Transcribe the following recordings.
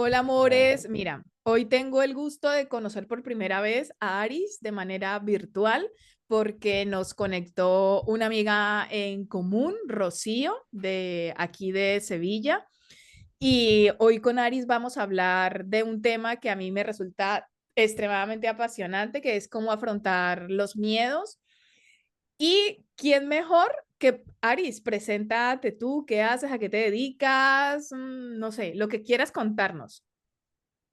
Hola, Bueno, amores. Mira, hoy tengo el gusto de conocer por primera vez a Aris de manera virtual porque nos conectó una amiga en común, Rocío, de aquí de Sevilla. Y hoy con Aris vamos a hablar de un tema que a mí me resulta extremadamente apasionante, que es cómo afrontar los miedos. ¿Y quién mejor que Aris? Preséntate tú, ¿qué haces? ¿A qué te dedicas? No sé, lo que quieras contarnos.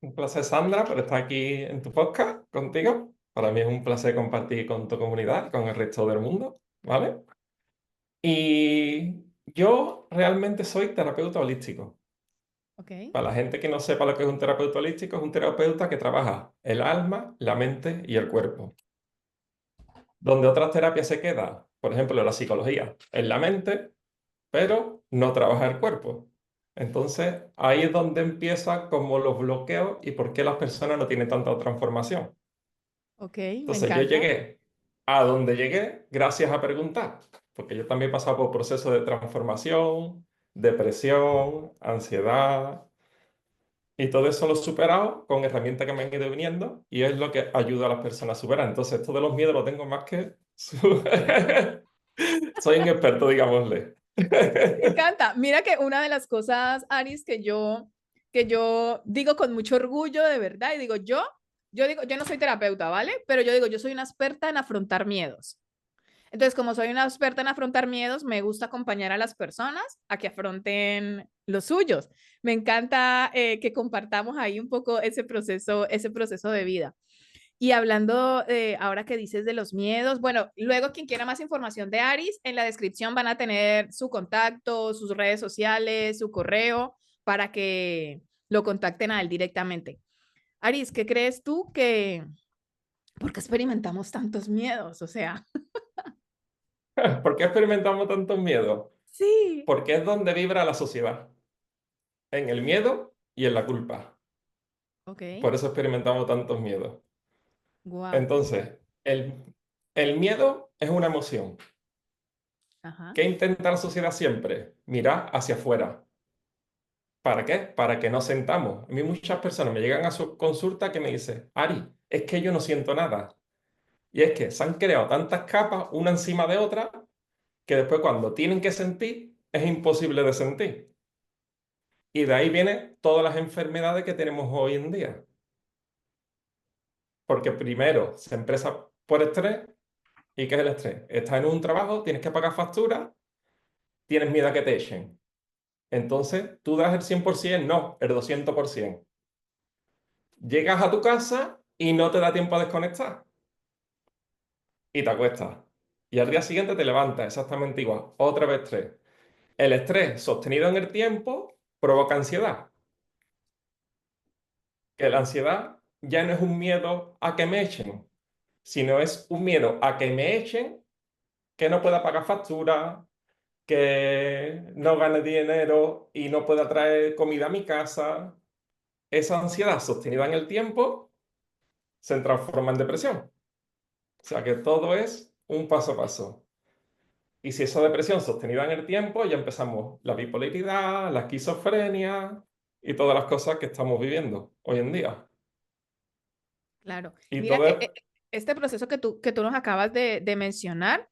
un placer, Sandra, por estar aquí en tu podcast contigo. Para mí es un placer compartir con tu comunidad, con el resto del mundo, ¿vale? Y yo realmente soy terapeuta holístico. Ok, Para la gente que no sepa lo que es un terapeuta holístico, es un terapeuta que trabaja el alma, la mente y el cuerpo. Donde otras terapias se quedan, por ejemplo, la psicología, en la mente, pero no trabaja el cuerpo. Entonces, ahí es donde empiezan como los bloqueos y por qué las personas no tienen tanta transformación. ok, me Entonces, yo encanta. llegué a donde llegué gracias a preguntar, porque yo también he pasado por procesos de transformación, depresión, ansiedad, y todo eso lo he superado con herramientas que me han ido viniendo y es lo que ayuda a las personas a superar. Entonces, esto de los miedos lo tengo más que... Soy un experto, digámosle. Me encanta. Mira que una de las cosas, Aris, que yo digo con mucho orgullo, de verdad, y digo, yo digo, yo no soy terapeuta, ¿vale? Pero yo digo, yo soy una experta en afrontar miedos. Entonces, como soy una experta en afrontar miedos, me gusta acompañar a las personas a que afronten los suyos. Me encanta que compartamos ahí un poco ese proceso de vida. Y hablando ahora que dices de los miedos, bueno, luego quien quiera más información de Aris, en la descripción van a tener su contacto, sus redes sociales, su correo, para que lo contacten a él directamente. Aris, ¿qué crees tú por qué experimentamos tantos miedos? O sea, ¿Por qué experimentamos tantos miedos? sí, Porque es donde vibra la sociedad, en el miedo y en la culpa. ok, Por eso experimentamos tantos miedos. wow, Entonces, el miedo es una emoción. ajá, ¿Qué intenta la sociedad siempre? Mirar hacia afuera. ¿Para qué? Para que nos sentamos. A mí muchas personas me llegan a su consulta que me dicen, Ari, es que yo no siento nada. Y es que se han creado tantas capas una encima de otra que después cuando tienen que sentir es imposible de sentir. Y de ahí vienen todas las enfermedades que tenemos hoy en día. Porque primero se empieza por estrés. ¿Y qué es el estrés? Estás en un trabajo, tienes que pagar facturas, tienes miedo a que te echen. Entonces, ¿tú das el 100%? No, el 200%. Llegas a tu casa y no te da tiempo a desconectar. Y te acuestas. Y al día siguiente te levantas exactamente igual. Otra vez estrés. El estrés sostenido en el tiempo provoca ansiedad. Que la ansiedad ya no es un miedo a que me echen, sino es un miedo a que me echen, que no pueda pagar factura, que no gane dinero y no pueda traer comida a mi casa. Esa ansiedad sostenida en el tiempo se transforma en depresión. O sea que todo es un paso a paso. Y si esa depresión sostenida en el tiempo, ya empezamos la bipolaridad, la esquizofrenia y todas las cosas que estamos viviendo hoy en día. claro. Y Mira todo que es... este proceso que tú nos acabas de mencionar,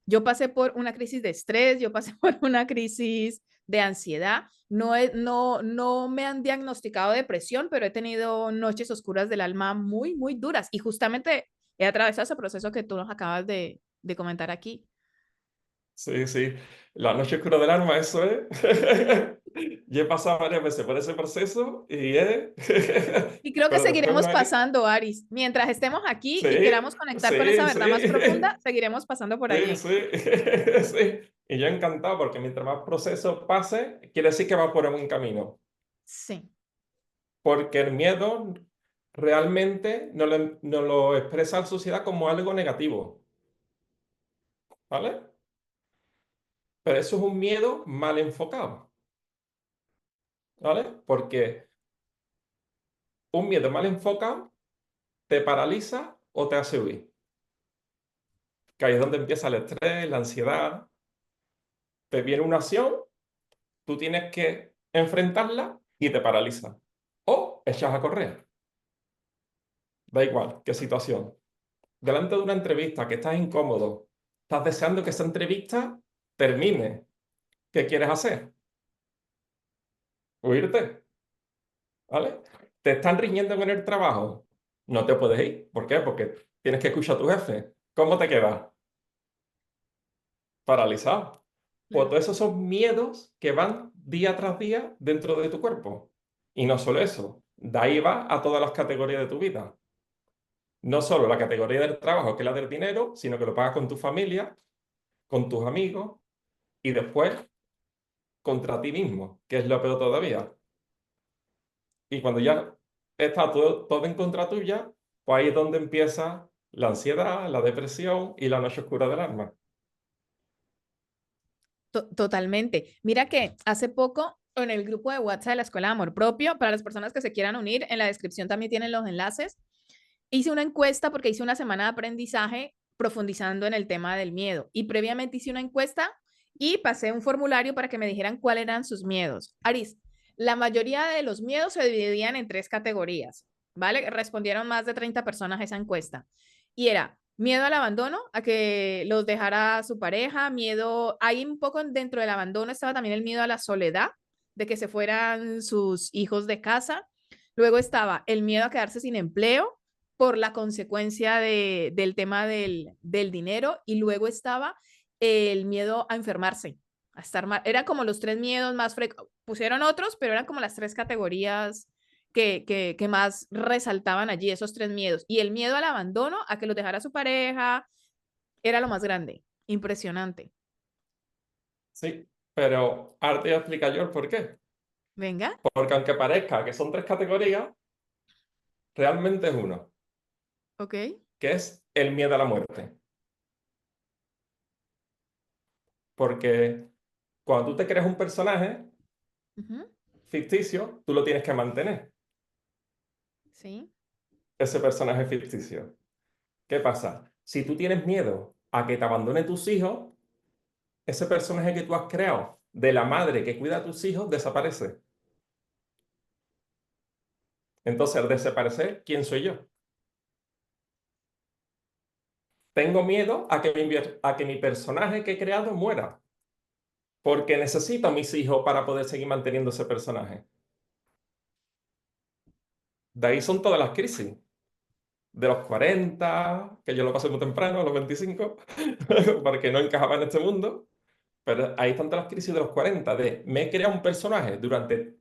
yo pasé por una crisis de estrés, yo pasé por una crisis de ansiedad. No me han diagnosticado depresión, pero he tenido noches oscuras del alma muy, muy duras. Y justamente he atravesado ese proceso que tú nos acabas de comentar aquí. Sí, sí. La noche oscura del alma, eso es. Yo he pasado varias veces por ese proceso y es... Y creo que Pero después seguiremos uno es... pasando, Aris. Mientras estemos aquí y Sí, queramos conectar con esa sí, verdad más sí. profunda, seguiremos pasando por Sí, allí. sí. Sí. Y yo encantado porque mientras más proceso pase, quiere decir que va por un buen camino. Sí, Porque el miedo realmente no lo expresa la sociedad como algo negativo. ¿Vale? Pero eso es un miedo mal enfocado. ¿Vale? Porque un miedo mal enfocado te paraliza o te hace huir. Que ahí es donde empieza el estrés, la ansiedad. Te viene una acción, tú tienes que enfrentarla y te paraliza. O echas a correr. Da igual qué situación. Delante de una entrevista que estás incómodo, estás deseando que esa entrevista termine. ¿Qué quieres hacer? Huirte, ¿vale? Te están riñendo en el trabajo. No te puedes ir. ¿Por qué? Porque tienes que escuchar a tu jefe. ¿Cómo te quedas? Paralizado. Pues Claro. todos esos son miedos que van día tras día dentro de tu cuerpo. Y no solo eso, de ahí va a todas las categorías de tu vida. No solo la categoría del trabajo, que es la del dinero, sino que lo pagas con tu familia, con tus amigos y después contra ti mismo, que es lo peor todavía. Y cuando ya está todo en contra tuya, pues ahí es donde empieza la ansiedad, la depresión y la noche oscura del alma. Totalmente. Mira que hace poco en el grupo de WhatsApp de la Escuela de Amor Propio, para las personas que se quieran unir, en la descripción también tienen los enlaces. Hice una encuesta porque hice una semana de aprendizaje profundizando en el tema del miedo y previamente hice una encuesta y pasé un formulario para que me dijeran cuáles eran sus miedos. Aris, la mayoría de los miedos se dividían en tres categorías, ¿vale? Respondieron más de 30 personas a esa encuesta y era miedo al abandono, a que los dejara su pareja, miedo, ahí un poco dentro del abandono estaba también el miedo a la soledad, de que se fueran sus hijos de casa. Luego estaba el miedo a quedarse sin empleo por la consecuencia del tema del dinero y luego estaba el miedo a enfermarse, a estar mal. Eran como los tres miedos más frecuentes. Pusieron otros, pero eran como las tres categorías que más resaltaban allí, esos tres miedos. Y el miedo al abandono, a que los dejara su pareja, era lo más grande. Impresionante. Sí, pero ahora te voy a explicar yo el por qué. Venga, Porque aunque parezca que son tres categorías, realmente es uno, ok. que es el miedo a la muerte. Porque cuando tú te creas un personaje Ujú. ficticio, tú lo tienes que mantener, Sí. ese personaje ficticio. ¿Qué pasa? Si tú tienes miedo a que te abandone tus hijos, ese personaje que tú has creado de la madre que cuida a tus hijos desaparece. Entonces, al desaparecer, ¿quién soy yo? Tengo miedo a que mi personaje que he creado muera, porque necesito a mis hijos para poder seguir manteniendo ese personaje. De ahí son todas las crisis. De los 40, que yo lo pasé muy temprano, a los 25, porque no encajaba en este mundo. Pero ahí están todas las crisis de los 40, de me he creado un personaje durante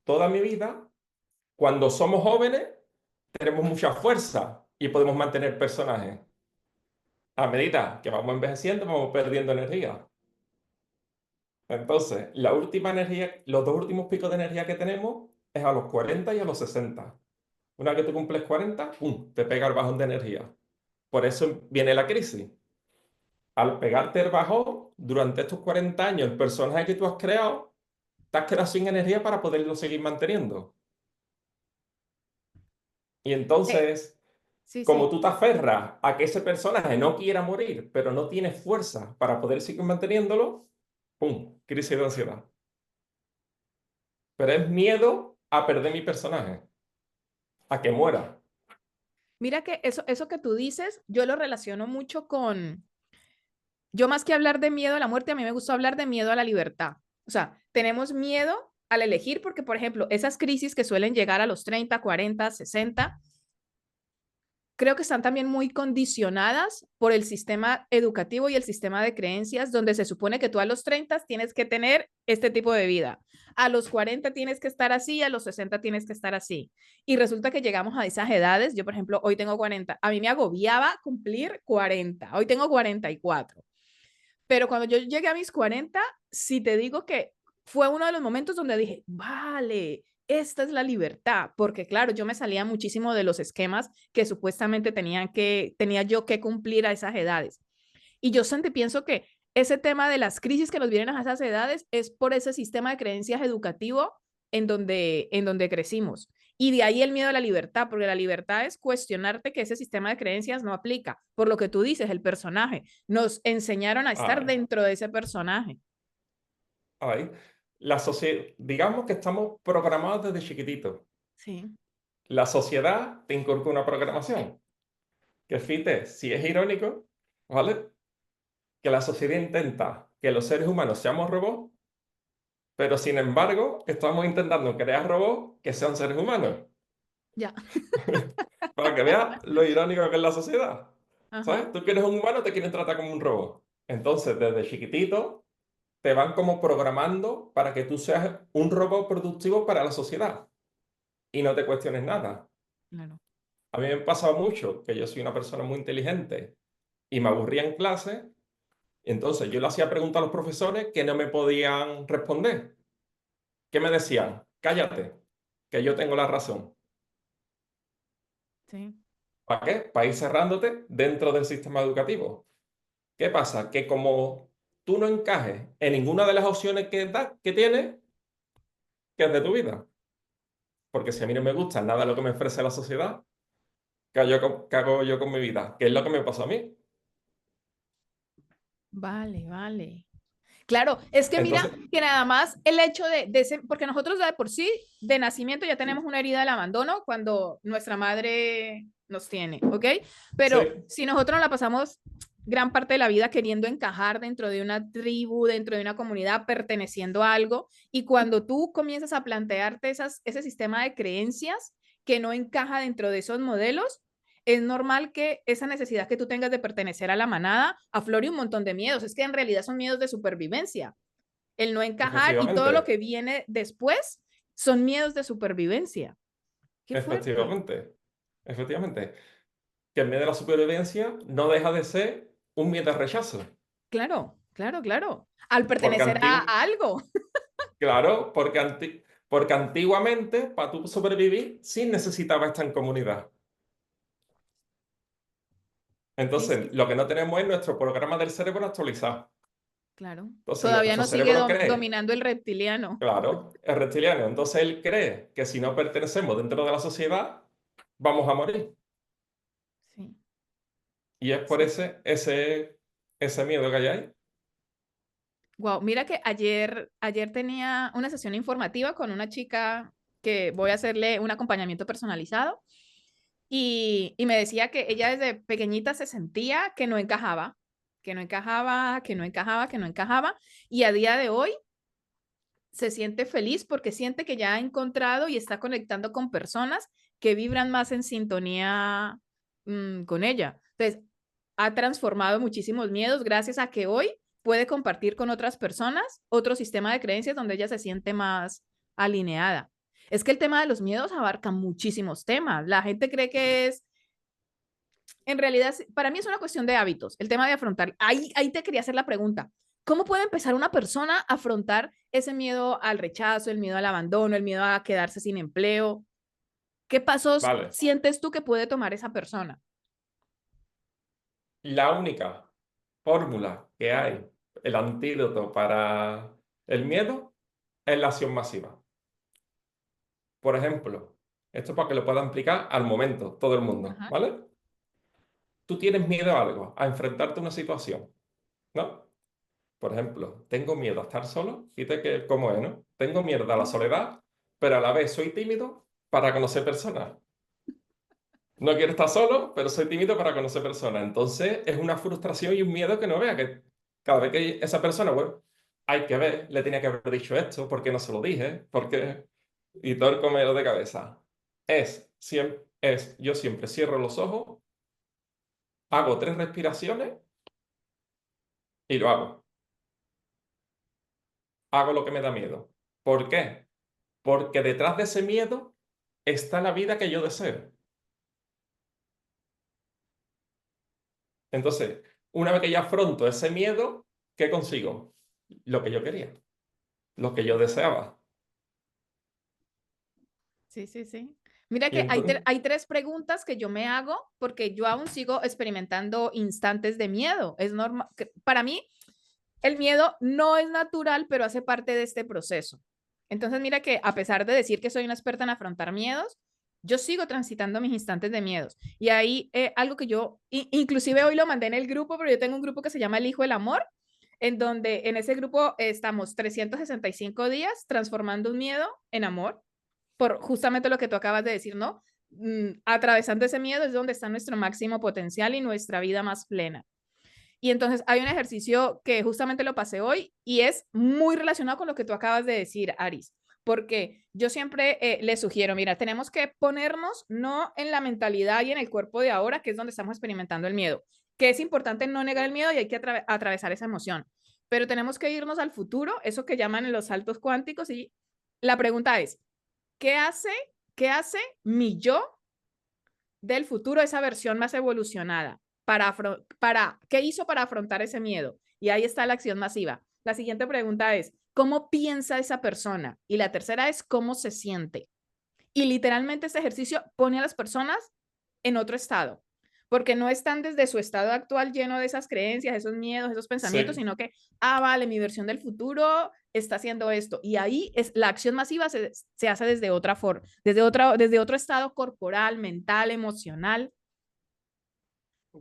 toda mi vida. Cuando somos jóvenes, tenemos mucha fuerza y podemos mantener personajes. A medida que vamos envejeciendo, vamos perdiendo energía. Entonces, la última energía, los dos últimos picos de energía que tenemos es a los 40 y a los 60. Una vez que tú cumples 40, ¡pum!, te pega el bajón de energía. Por eso viene la crisis. Al pegarte el bajón, durante estos 40 años, el personaje que tú has creado, te has quedado sin energía para poderlo seguir manteniendo. Y Eh, entonces, sí, como sí. tú te aferras a que ese personaje no quiera morir, pero no tiene fuerza para poder seguir manteniéndolo, ¡pum!, crisis de ansiedad. Pero es miedo a perder mi personaje, a que muera. Mira que eso que tú dices, yo lo relaciono mucho con, yo más que hablar de miedo a la muerte, a mí me gusta hablar de miedo a la libertad. O sea, tenemos miedo al elegir porque, por ejemplo, esas crisis que suelen llegar a los 30, 40, 60, creo que están también muy condicionadas por el sistema educativo y el sistema de creencias, donde se supone que tú a los 30 tienes que tener este tipo de vida, a los 40 tienes que estar así, a los 60 tienes que estar así. Y resulta que llegamos a esas edades, yo por ejemplo, hoy tengo 40, a mí me agobiaba cumplir 40, hoy tengo 44. Pero cuando yo llegué a mis 40, si te digo que fue uno de los momentos donde dije, vale, esta es la libertad, porque claro, yo me salía muchísimo de los esquemas que supuestamente tenía yo que cumplir a esas edades. Y yo siempre pienso que ese tema de las crisis que nos vienen a esas edades es por ese sistema de creencias educativo en donde crecimos. Y de ahí el miedo a la libertad, porque la libertad es cuestionarte que ese sistema de creencias no aplica. Por lo que tú dices, el personaje. Nos enseñaron a estar Ay, dentro de ese personaje. ay. La sociedad, digamos que estamos programados desde chiquititos. Sí, La sociedad te inculca una programación. Que fíjate, si es irónico, ¿vale? Que la sociedad intenta que los seres humanos seamos robots, pero sin embargo estamos intentando crear robots que sean seres humanos. ya. Para que veas lo irónico que es la sociedad. Ajá, ¿Sabes? Tú que eres un humano te quieren tratar como un robot. Entonces, desde chiquitito, te van como programando para que tú seas un robot productivo para la sociedad y no te cuestiones nada. claro. A mí me ha pasado mucho que yo soy una persona muy inteligente y me aburría en clase. Entonces yo le hacía preguntas a los profesores que no me podían responder. ¿Qué me decían? Cállate, que yo tengo la razón. Sí, ¿Para qué? Para ir cerrándote dentro del sistema educativo. ¿Qué pasa? Que como tú no encajes en ninguna de las opciones que tienes, que es de tu vida. Porque si a mí no me gusta nada de lo que me ofrece la sociedad, ¿qué hago yo con mi vida? ¿Qué es lo que me pasó a mí? vale, vale. Claro, es que mira Entonces, que nada más el hecho de ese, porque nosotros de por sí, de nacimiento ya tenemos una herida del abandono cuando nuestra madre nos tiene, ¿ok? sí, Pero si nosotros la pasamos gran parte de la vida queriendo encajar dentro de una tribu, dentro de una comunidad, perteneciendo a algo, y cuando tú comienzas a plantearte ese sistema de creencias que no encaja dentro de esos modelos, es normal que esa necesidad que tú tengas de pertenecer a la manada aflore un montón de miedos. Es que en realidad son miedos de supervivencia. El no encajar y todo lo efectivamente, que viene después son miedos de supervivencia. Qué fuerte. efectivamente, efectivamente. Que el miedo a la supervivencia no deja de ser un miedo al rechazo. Claro, claro, claro. Al Porque pertenecer a algo. claro, porque antiguamente, para tú sobrevivir, sí necesitabas estar en comunidad. Sí, Entonces, sí, lo que no tenemos es nuestro programa del cerebro actualizado. claro. Entonces, Todavía nuestro nos sigue cerebro cree, dominando el reptiliano. claro, es reptiliano. Entonces, él cree que si no pertenecemos dentro de la sociedad, vamos a morir. Sí, Y es por sí. ese miedo que hay ahí. Wow, mira que ayer tenía una sesión informativa con una chica que voy a hacerle un acompañamiento personalizado y me decía que ella desde pequeñita se sentía que no encajaba, que no encajaba, que no encajaba, que no encajaba y a día de hoy se siente feliz porque siente que ya ha encontrado y está conectando con personas que vibran más en sintonía con ella. Entonces, ha transformado muchísimos miedos gracias a que hoy puede compartir con otras personas otro sistema de creencias donde ella se siente más alineada. Es que el tema de los miedos abarca muchísimos temas. La gente cree que es, en realidad, para mí es una cuestión de hábitos, el tema de afrontar. Ahí te quería hacer la pregunta. ¿Cómo puede empezar una persona a afrontar ese miedo al rechazo, el miedo al abandono, el miedo a quedarse sin empleo? ¿Qué pasos Vale. sientes tú que puede tomar esa persona? La única fórmula que hay, el antídoto para el miedo, es la acción masiva. Por ejemplo, esto para que lo pueda aplicar al momento todo el mundo, Ajá. ¿vale? Tú tienes miedo a algo, a enfrentarte a una situación, ¿no? Por ejemplo, tengo miedo a estar solo, fíjate que cómo es, ¿no? Tengo miedo a la soledad, pero a la vez soy tímido para conocer personas. No quiero estar solo, pero soy tímido para conocer personas. Entonces es una frustración y un miedo que no vea que cada vez que esa persona, bueno, hay que ver, le tenía que haber dicho esto, ¿por qué no se lo dije? ¿Por qué? Y todo el comedero de cabeza. Yo siempre cierro los ojos, hago 3 respiraciones y lo hago. Hago lo que me da miedo. ¿Por qué? Porque detrás de ese miedo está la vida que yo deseo. Entonces, una vez que ya afronto ese miedo, ¿qué consigo? Lo que yo quería, lo que yo deseaba. Sí, sí, sí. Mira Y que entonces, hay tres preguntas que yo me hago porque yo aún sigo experimentando instantes de miedo. Es normal. Para mí, el miedo no es natural, pero hace parte de este proceso. Entonces, mira que a pesar de decir que soy una experta en afrontar miedos, yo sigo transitando mis instantes de miedos. Y ahí algo que yo, inclusive hoy lo mandé en el grupo, pero yo tengo un grupo que se llama El Hijo del Amor, en donde en ese grupo estamos 365 días transformando un miedo en amor. por justamente lo que tú acabas de decir, ¿no? Atravesando ese miedo es donde está nuestro máximo potencial y nuestra vida más plena. Y entonces hay un ejercicio que justamente lo pasé hoy y es muy relacionado con lo que tú acabas de decir, Aris, porque yo siempre le sugiero, mira, tenemos que ponernos no en la mentalidad y en el cuerpo de ahora, que es donde estamos experimentando el miedo, que es importante no negar el miedo y hay que atravesar esa emoción, pero tenemos que irnos al futuro, eso que llaman los saltos cuánticos, y la pregunta es, ¿qué hace, qué hace mi yo del futuro, esa versión más evolucionada? ¿Qué hizo para afrontar ese miedo? Y ahí está la acción masiva. La siguiente pregunta es, ¿cómo piensa esa persona? Y la tercera es, ¿cómo se siente? Y literalmente este ejercicio pone a las personas en otro estado, porque no están desde su estado actual lleno de esas creencias, esos miedos, esos pensamientos, Sí, sino que, ah, vale, mi versión del futuro está haciendo esto. Y ahí es la acción masiva se hace desde otra forma, desde otro estado corporal, mental, emocional.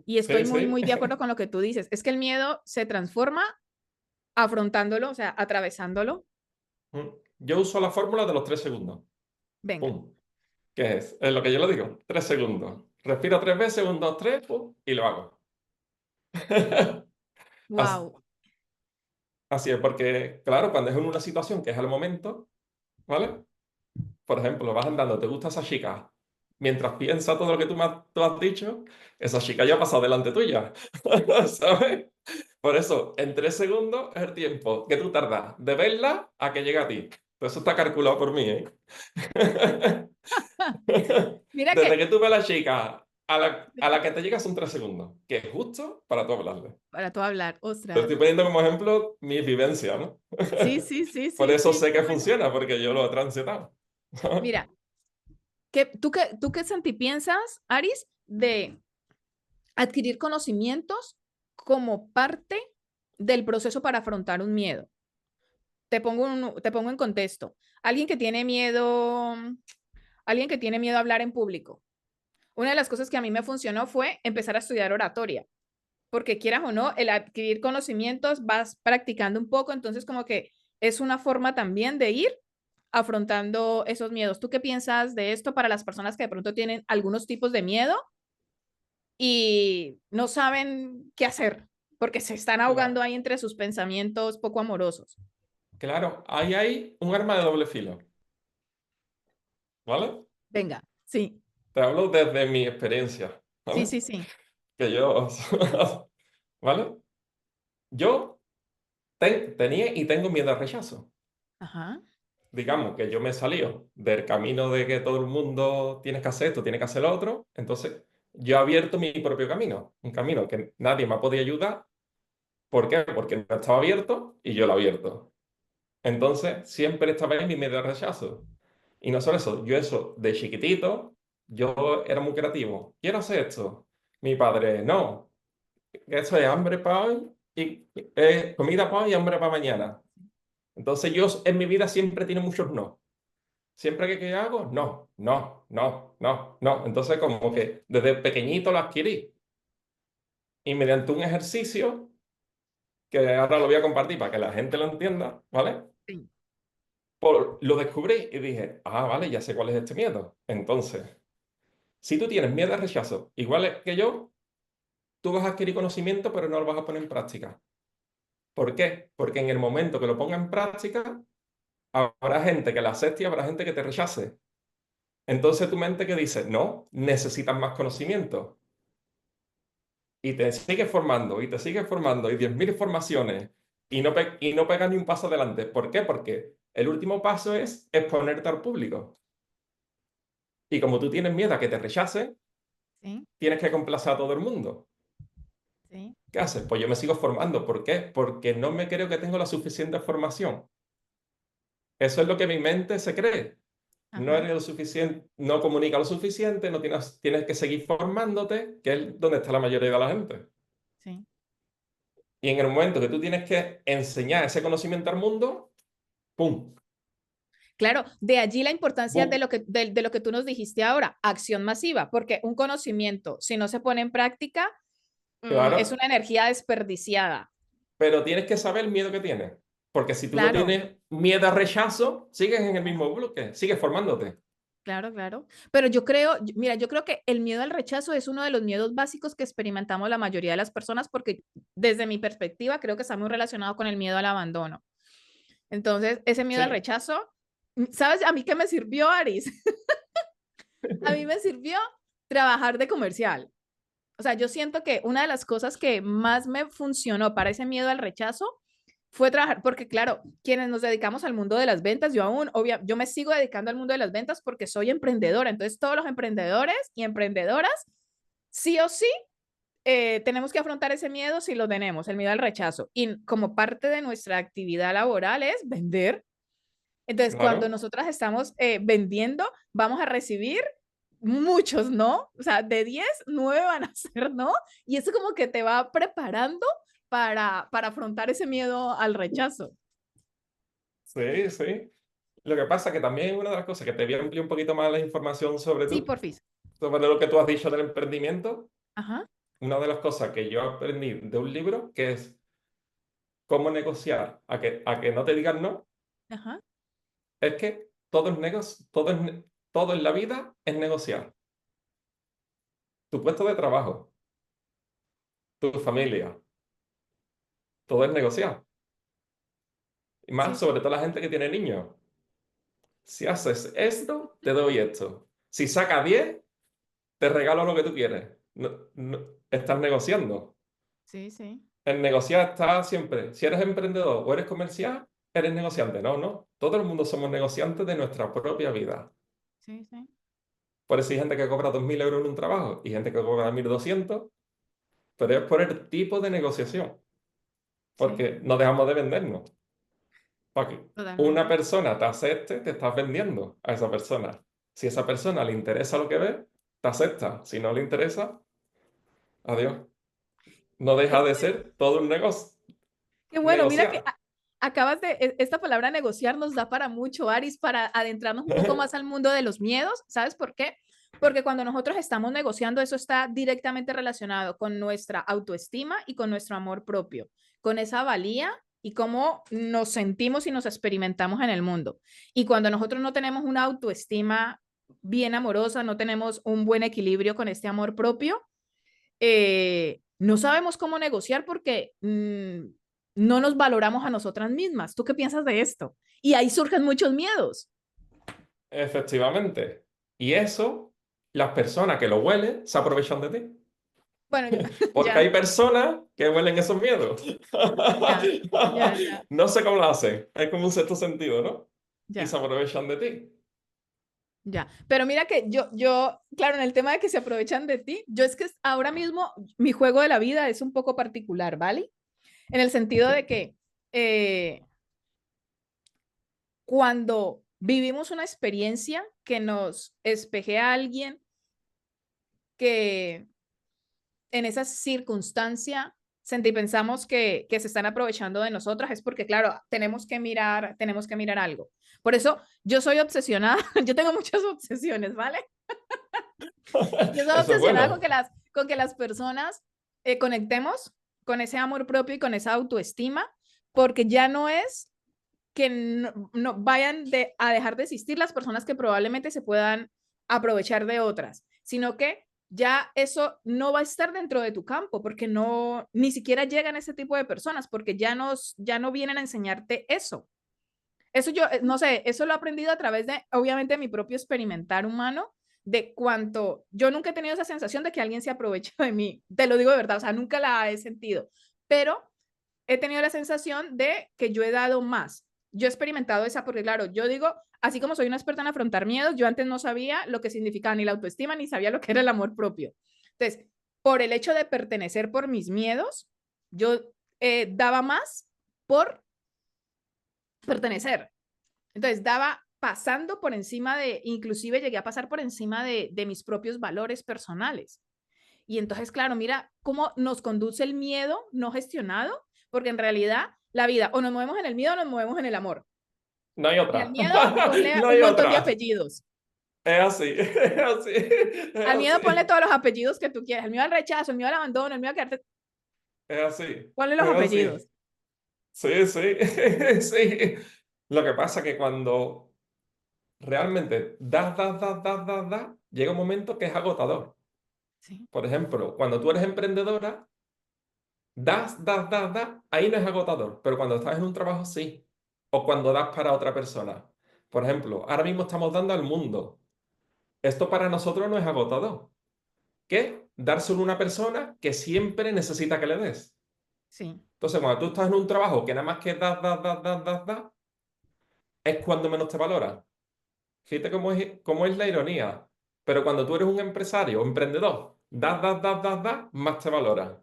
Y estoy sí, muy, sí. muy de acuerdo con lo que tú dices. Es que el miedo se transforma afrontándolo, o sea, atravesándolo. Yo uso la fórmula de los 3 segundos. Venga. Pum. ¿Qué es? Es lo que yo lo digo. 3 segundos. Respiro 3 veces, 1, 2, 3, pum, y lo hago. Así, Wow. así es, porque, claro, cuando es en una situación que es al momento, ¿vale? Por ejemplo, vas andando, te gusta esa chica. Mientras piensa todo lo que tú has dicho, esa chica ya ha pasado delante tuya. ¿Sabes? Por eso, en 3 segundos es el tiempo que tú tardas de verla a que llegue a ti. Eso está calculado por mí, ¿eh? Mira Desde que, que tú ves a la chica a la que te llega son 3 segundos, que es justo para tú hablarle. para tú hablar, Te ostras. estoy poniendo como ejemplo mi vivencia, ¿no? Sí, sí, sí, Por sí, eso sí, sé qué que bueno. funciona, porque yo lo he transitado. Mira, tú qué sentí piensas, Aris, de adquirir conocimientos como parte del proceso para afrontar un miedo? Te pongo en contexto. Alguien que tiene miedo, alguien que tiene miedo a hablar en público. Una de las cosas que a mí me funcionó fue empezar a estudiar oratoria, porque quieras o no, el adquirir conocimientos vas practicando un poco, entonces como que es una forma también de ir afrontando esos miedos. ¿Tú qué piensas de esto para las personas que de pronto tienen algunos tipos de miedo y no saben qué hacer porque se están ahogando Claro, ahí entre sus pensamientos poco amorosos? claro, ahí hay un arma de doble filo, ¿vale? Venga, sí, Te hablo desde mi experiencia, sí, ¿vale? sí, sí. Que yo, ¿vale? Yo tenía y tengo miedo al rechazo. Ajá, Digamos que yo me he salido del camino de que todo el mundo tiene que hacer esto, tiene que hacer lo otro. Entonces, yo he abierto mi propio camino, un camino que nadie me ha podido ayudar. ¿Por qué? Porque no estaba abierto y yo lo he abierto. Entonces, siempre estaba en mi miedo al rechazo. Y no solo eso, yo eso, de chiquitito, yo era muy creativo. Quiero hacer esto. Mi padre, no, eso es hambre para hoy y comida para hoy y hambre para mañana. Entonces yo en mi vida siempre tiene muchos no. Siempre que hago, no, no, no, no, no. Entonces como que desde pequeñito lo adquirí. Y mediante un ejercicio, que ahora lo voy a compartir para que la gente lo entienda, ¿vale? sí. Lo descubrí y dije, ah, vale, ya sé cuál es este miedo. Entonces, si tú tienes miedo al rechazo, igual que yo, tú vas a adquirir conocimiento, pero no lo vas a poner en práctica. ¿Por qué? Porque en el momento que lo ponga en práctica, habrá gente que la acepte y habrá gente que te rechace. Entonces tu mente que dice, no, necesitas más conocimiento. Y te sigues formando, y te sigues formando, y 10.000 formaciones, y no pegas ni un paso adelante. ¿Por qué? Porque el último paso es exponerte al público. Y como tú tienes miedo a que te rechacen, Sí, tienes que complacer a todo el mundo. sí, ¿Qué haces? Pues yo me sigo formando. ¿Por qué? Porque no me creo que tengo la suficiente formación. Eso es lo que mi mente se cree. No ajá, eres lo suficiente, no comunica lo suficiente, no tienes que seguir formándote, que es donde está la mayoría de la gente. sí. Y en el momento que tú tienes que enseñar ese conocimiento al mundo, ¡pum! Claro, de allí la importancia ¡Bum! de lo que tú nos dijiste ahora, acción masiva, porque un conocimiento, si no se pone en práctica, es Claro, una energía desperdiciada. pero tienes que saber el miedo que tienes. Porque si tú no Claro, tienes miedo al rechazo, sigues en el mismo bloque, sigues formándote. Claro, claro. Pero yo creo, mira, yo creo que el miedo al rechazo es uno de los miedos básicos que experimentamos la mayoría de las personas porque desde mi perspectiva creo que está muy relacionado con el miedo al abandono. Entonces, ese miedo al Sí, rechazo, ¿sabes? A mí qué me sirvió, Aris. A mí me sirvió trabajar de comercial. O sea, yo siento que una de las cosas que más me funcionó para ese miedo al rechazo fue trabajar, porque claro, quienes nos dedicamos al mundo de las ventas, yo aún, yo me sigo dedicando al mundo de las ventas porque soy emprendedora. Entonces, todos los emprendedores y emprendedoras, sí o sí, tenemos que afrontar ese miedo si lo tenemos, el miedo al rechazo. Y como parte de nuestra actividad laboral es vender. Entonces, cuando claro. nosotras estamos vendiendo, vamos a recibir muchos, ¿no? O sea, de 10 9 van a ser, ¿no? Y eso como que te va preparando para afrontar ese miedo al rechazo. Sí, sí. Lo que pasa que también una de las cosas que te voy a ampliar un poquito más la información Sí, porfis. sobre lo que tú has dicho del emprendimiento, Ajá, una de las cosas que yo aprendí de un libro que es cómo negociar a que no te digan no, ajá. es que todo es todo en la vida es negociar. Tu puesto de trabajo, tu familia, todo es negociar. Y Sí, más sí, sobre todo la gente que tiene niños. Si haces esto, te doy esto. Si sacas 10 te regalo lo que tú quieres. Estás negociando. sí, sí, El negociar está siempre. Si eres emprendedor o eres comercial, eres negociante. No, no. Todo el mundo somos negociantes de nuestra propia vida. sí, sí, Por eso hay gente que cobra 2.000 euros en un trabajo y gente que cobra 1.200, pero es por el tipo de negociación. sí, Porque no dejamos de vendernos. Para que una totalmente. persona te acepte, te estás vendiendo a esa persona. Si a esa persona le interesa lo que ve, te acepta. Si no le interesa, adiós. No Qué deja de bueno, ser todo un negocio. qué bueno, mira que Negociar. acabas de, esta palabra negociar nos da para mucho, Aris, para adentrarnos un poco más al mundo de los miedos. ¿Sabes por qué? Porque cuando nosotros estamos negociando, eso está directamente relacionado con nuestra autoestima y con nuestro amor propio, con esa valía y cómo nos sentimos y nos experimentamos en el mundo. Y cuando nosotros no tenemos una autoestima bien amorosa, no tenemos un buen equilibrio con este amor propio, no sabemos cómo negociar porque no nos valoramos a nosotras mismas. ¿Tú qué piensas de esto? Y ahí surgen muchos miedos. Efectivamente. Y eso, las personas que lo huelen se aprovechan de ti. Bueno, yo, Porque hay ya, personas que huelen esos miedos. ya, ya, ya, No sé cómo lo hacen. Es como un sexto sentido, ¿no? Y ya, se aprovechan de ti. ya. Pero mira que claro, en el tema de que se aprovechan de ti, yo es que ahora mismo mi juego de la vida es un poco particular, ¿vale? En el sentido de Sí. que eh, cuando vivimos una experiencia que nos espejea a alguien que en esa circunstancia pensamos que se están aprovechando de nosotras, es porque, claro, tenemos que mirar algo. Por eso yo soy obsesionada, yo tengo muchas obsesiones, ¿vale? Yo soy Eso es obsesionada bueno. con que las personas conectemos con ese amor propio y con esa autoestima, porque ya no es que no vayan a dejar de existir las personas que probablemente se puedan aprovechar de otras, sino que ya eso no va a estar dentro de tu campo, porque no, ni siquiera llegan ese tipo de personas, porque ya no vienen a enseñarte eso. Eso yo, no sé, eso lo he aprendido a través de, obviamente, mi propio experimentar humano, de cuánto, yo nunca he tenido esa sensación de que alguien se aproveche de mí, te lo digo de verdad, o sea, nunca la he sentido, pero he tenido la sensación de que yo he dado más. Yo he experimentado esa, porque claro, yo digo, así como soy una experta en afrontar miedos, yo antes no sabía lo que significaba ni la autoestima, ni sabía lo que era el amor propio. Entonces, por el hecho de pertenecer por mis miedos, yo daba más por pertenecer. Entonces, daba pasando por encima de, inclusive llegué a pasar por encima de mis propios valores personales. Y entonces, claro, mira cómo nos conduce el miedo no gestionado, porque en realidad la vida o nos movemos en el miedo o nos movemos en el amor. No hay Y al otra. miedo ponle No un hay montón de otra. apellidos. Es así. Es así. Es Al miedo ponle así. todos los apellidos que tú quieras. El miedo al rechazo, el miedo al abandono, el miedo a quedarte, Es así. ponle los Es así. apellidos. Sí, sí. Sí. Lo que pasa es que cuando realmente das, llega un momento que es agotador. Sí, Por ejemplo, cuando tú eres emprendedora, ahí no es agotador, pero cuando estás en un trabajo sí, o cuando das para otra persona. Por ejemplo, ahora mismo estamos dando al mundo. Esto para nosotros no es agotador. ¿Qué? Dárselo a una persona que siempre necesita que le des. sí, Entonces, cuando tú estás en un trabajo que nada más que das, es cuando menos te valoran. Fíjate cómo es la ironía. Pero cuando tú eres un empresario o emprendedor, más te valoran.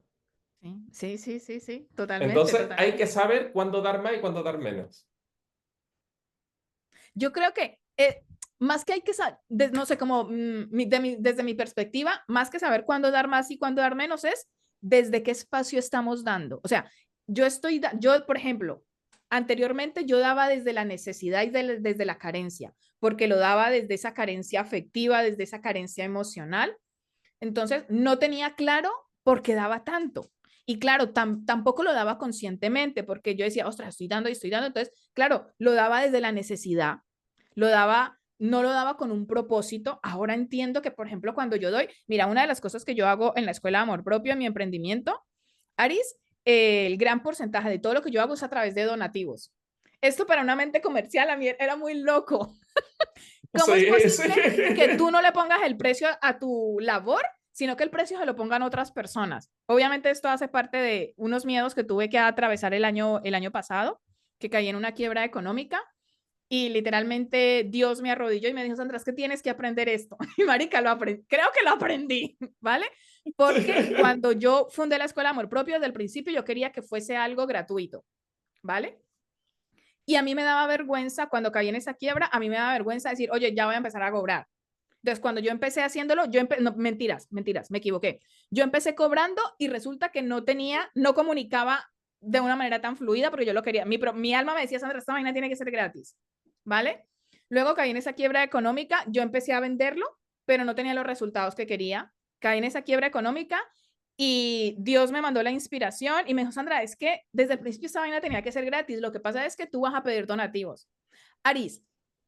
sí, sí, sí, sí, sí, totalmente, Entonces hay que totalmente. saber cuándo dar más y cuándo dar menos. Yo creo que más que hay que saber, no sé, como desde mi perspectiva, más que saber cuándo dar más y cuándo dar menos es desde qué espacio estamos dando. O sea, yo, por ejemplo, anteriormente yo daba desde la necesidad y desde la carencia, porque lo daba desde esa carencia afectiva, desde esa carencia emocional. Entonces, no tenía claro por qué daba tanto. Y claro, tampoco lo daba conscientemente, porque yo decía, ostras, estoy dando y estoy dando. Entonces, claro, lo daba desde la necesidad, no lo daba con un propósito. Ahora entiendo que, por ejemplo, cuando yo doy, mira, una de las cosas que yo hago en la Escuela de Amor Propio, en mi emprendimiento, Aris, el gran porcentaje de todo lo que yo hago es a través de donativos. Esto para una mente comercial a mí era muy loco. ¿Cómo es Sí, sí. posible que tú no le pongas el precio a tu labor, sino que el precio se lo pongan otras personas? Obviamente esto hace parte de unos miedos que tuve que atravesar el año pasado, que caí en una quiebra económica y literalmente Dios me arrodilló y me dijo, Sandra, es que tienes que aprender esto. Y marica, creo que lo aprendí, ¿vale? Porque Sí. cuando yo fundé la Escuela de Amor Propio, desde el principio yo quería que fuese algo gratuito, ¿vale? Y a mí me daba vergüenza, cuando caí en esa quiebra, a mí me daba vergüenza decir, oye, ya voy a empezar a cobrar. Entonces, cuando yo empecé haciéndolo, no, mentiras, mentiras, me equivoqué. Yo empecé cobrando y resulta que no comunicaba de una manera tan fluida porque yo lo quería. Mi alma me decía, Sandra, esta vaina tiene que ser gratis, ¿vale? Luego caí en esa quiebra económica, yo empecé a venderlo, pero no tenía los resultados que quería. Caí en esa quiebra económica y Dios me mandó la inspiración y me dijo, Sandra, es que desde el principio esta vaina tenía que ser gratis. Lo que pasa es que tú vas a pedir donativos. Aris,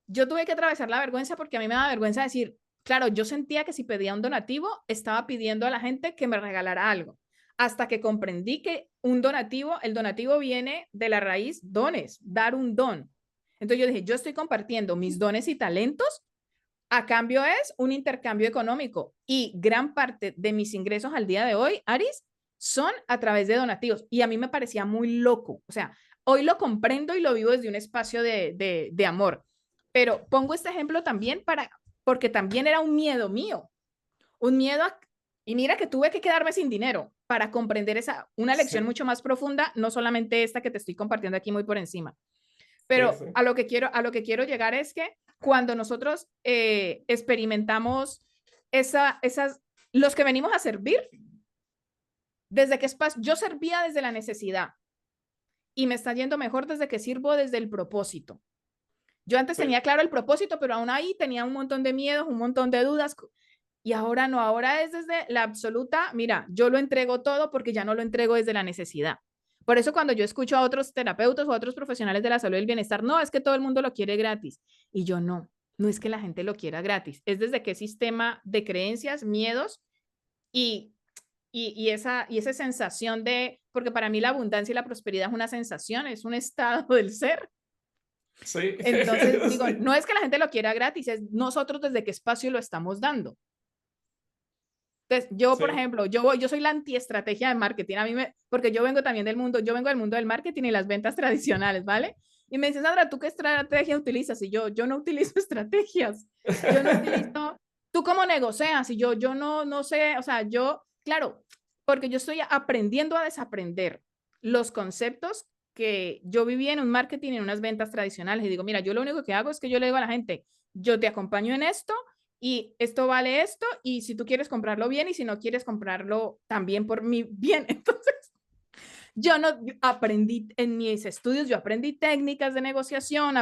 yo tuve que atravesar la vergüenza porque a mí me da vergüenza decir, claro, yo sentía que si pedía un donativo, estaba pidiendo a la gente que me regalara algo. Hasta que comprendí que el donativo viene de la raíz dones, dar un don. Entonces yo dije, yo estoy compartiendo mis dones y talentos, a cambio es un intercambio económico y gran parte de mis ingresos al día de hoy, Aris, son a través de donativos y a mí me parecía muy loco. O sea, hoy lo comprendo y lo vivo desde un espacio de amor. Pero pongo este ejemplo también porque también era un miedo mío, un miedo y mira que tuve que quedarme sin dinero para comprender una lección Sí, mucho más profunda, no solamente esta que te estoy compartiendo aquí muy por encima. sí, Pero sí. a lo que quiero llegar es que cuando nosotros experimentamos los que venimos a servir, desde que yo servía desde la necesidad y me está yendo mejor desde que sirvo desde el propósito. Yo antes Sí. tenía claro el propósito, pero aún ahí tenía un montón de miedos, un montón de dudas. Y ahora no, ahora es desde la absoluta, mira, yo lo entrego todo porque ya no lo entrego desde la necesidad. Por eso cuando yo escucho a otros terapeutas o a otros profesionales de la salud y el bienestar, no, es que todo el mundo lo quiere gratis. Y yo no, no es que la gente lo quiera gratis, es desde qué sistema de creencias, miedos y, esa sensación porque para mí la abundancia y la prosperidad es una sensación, es un estado del ser. Sí, Entonces digo, sí, no es que la gente lo quiera gratis, es nosotros desde qué espacio lo estamos dando. Entonces, yo, por sí. ejemplo, yo soy la antiestrategia de marketing. Porque yo vengo también yo vengo del mundo del marketing y las ventas tradicionales, ¿vale? Y me dices, Sandra, ¿tú qué estrategia utilizas? Y yo no utilizo estrategias. Yo no utilizo, ¿tú cómo negocias? Y yo no sé, o sea, claro, porque yo estoy aprendiendo a desaprender los conceptos que yo viví en un marketing y en unas ventas tradicionales. Y digo, mira, yo lo único que hago es que yo le digo a la gente, yo te acompaño en esto y esto vale esto, y si tú quieres comprarlo bien y si no quieres comprarlo también por mi bien. Entonces, yo aprendí en mis estudios, yo aprendí técnicas de negociación,